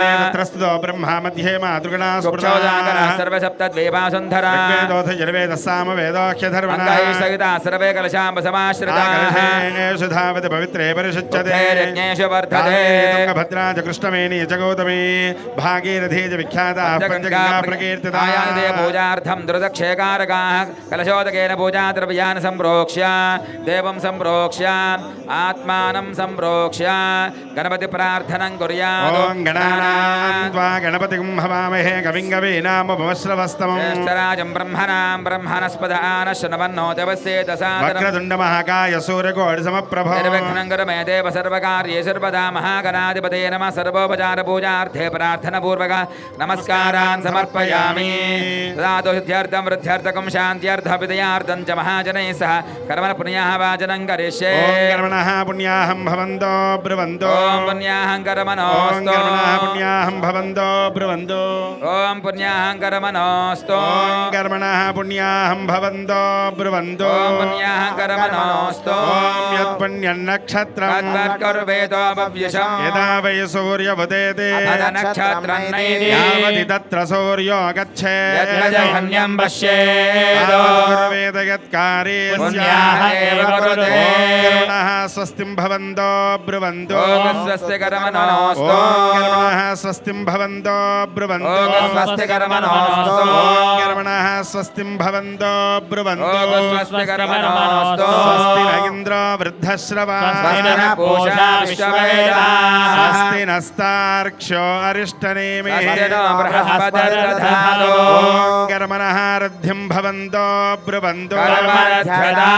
तत्रस्तुतो ब्रह्मा मध्ये मातृगणा स्फुटोजागरः सर्वे सप्तद्वीपासुन्धरा ऋग्वेदोऽथ यजुर्वेदः सामवेदोऽख्यधर्वणः सहिता सर्वे कलशाम्बसमाश्रिताः एषु धावति पवित्रे परिषुच्यते यज्ञेषु वर्धते तुङ्गभद्रा च कृष्णवेणी च गौतमी भागीरथी च विख्याताः पञ्चगङ्गा प्रकीर्तिताः पूजार्थं दुर्दक्षेकारकाः कलशोदकेन पूजाद्रव्यान् सम्प्रोक्ष्य देवं सम्प्रोक्ष्य आत्मानं सम्प्रोक्ष्य गणपति प्रार्थनं कुर्यात् ॐ गणानां त्वा गणपतिं हवामहे कविं कवीनामुपमश्रवस्तमम् ज्येष्ठराजं ब्रह्मणस्पदानः शृण्वन्नो देवस्येत सादरम् वक्रतुण्डमहाकाय सूर्यकोटिसमप्रभो निर्विघ्नं कुरु मे देव सर्वकार्ये सर्वदा महागणाधिपतये नमः सर्वोपचारपूजार्थे प्रार्थनापूर्वक नमस्कारान् समर्पयामि ददातु सिद्ध्यर्थं वृद्ध्यर्थकं शान्त्यर्थविदयार्थं च महाजनैः सह कर्मण पुण्याः वाचनं करिष्ये ॐ कर्मणः पुण्याहं भवन्तो ब्रुवन्तो ॐ पुण्याहं कर्मणोऽस्तु पुण्याहं भवन्तो ब्रुवन्तो ॐ पुण्याहं कर्मणोऽस्तु ॐ कर्मणः पुण्याहं भवन्तो ब्रुवन्तो ॐ पुण्याहं कर्मणोऽस्तु ॐ यत्पुण्यन्नक्षत्रं तद्वत्कर्वेतोपव्यशम् यदा वै सूर्यमुदेति नक्षत्रं नैति यावति तत्र सूर्यो गच्छेत् यद्गजघन्यं पश्येत् आयुर्वेद यत्कार्ये पुण्याः एव कुरुते कर्मणः स्वस्तिं भवन्तो ब्रुवन्तो ॐ स्वस्ति कर्मणोऽस्तु ॐ कर्मणः स्वस्तिं भवन्तो ब्रुवन्तो ॐ स्वस्ति कर्मणोऽस्तु ॐ कर्मणः स्वस्तिं भवन्तो ब्रुवन्तो ॐ स्वस्ति कर्मणोऽस्तु स्वस्ति न इन्द्रो वृद्धश्रवा स्वस्ति नः पूषा विश्ववेदाः स्वस्ति नस्तार्क्ष्यो अरिष्टनेमिः स्वस्ति नो बृहस्पतिर्दधातु ॐ कर्मणः रद्धिं भवन्तो ब्रुवन्तो कर्मरध्यता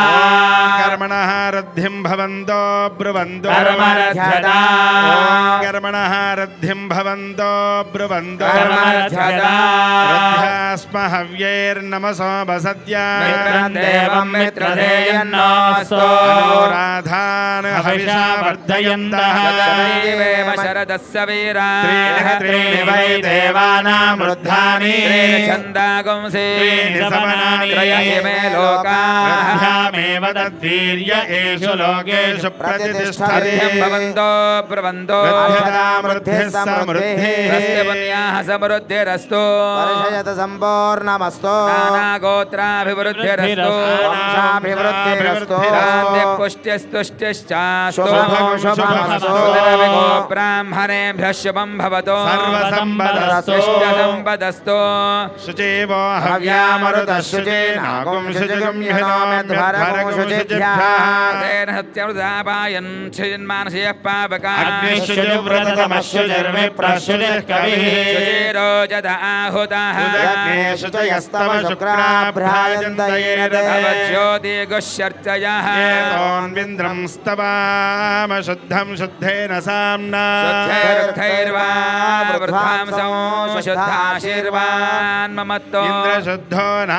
कर्मणः रद्धिं भवन्तो ब्रुवन्तो कर्मरध्यता कर्मणः रद्धिं भवन्तो ब्रुवन्तो कर्मरध्यता रथ्यास्म हव्यैर्नमसो वसद्या मित्रं देवं मित्रधेयन्नोऽस्तु अनुराधान् हविषा वर्धयन्तः तदैवेव शरदस्य वीरा त्रीणि वै देवानां वृद्धानि छन्दागुंसि त्रीणि समनानि त्रयमे लोकाः रथ्यामेव तद्वीर्य एषु लोकेषु प्रतिष्ठति अर्घ्यं भवन्तो ब्रुवन्तो वृद्धिः समृद्धिः पुण्याः समृद्धिरस्तु वर्षयत सम्पूर्णमस्तु नानागोत्राभिवृद्धिरस्तु वंशाभिवृद्धिरस्तु पुष्ट्यस्तुष्टिश्चास्तु शुभं शुभमस्तु ब्राह्मणेभ्यः शुभं भवतु सर्वसम्पदस्तु इष्टसम्पदस्तु शुचेवो हव्यामरुतः शुचेनागुं शुचिगुं ह्यनोम्यध्वरगुं शुचिभ्यः तेन सत्यमृतापायन् शुचिन्मानसीयः पावकाः अग्निशुचिव्रतमशुचिर्विप्रशुचिः कविः शुचिरोजत आहुताः यज्ञे शुचयस्तव शुक्राभ्राजन्त ज्योतिगुश्चर्चयः एतोन्विन्द्रं स्तवाम शुद्धं शुद्धेन साम्ना शुद्धैर्वा वृद्धांसो शुद्धाशीर्वान् ममत्तो इन्द्रशुद्धो न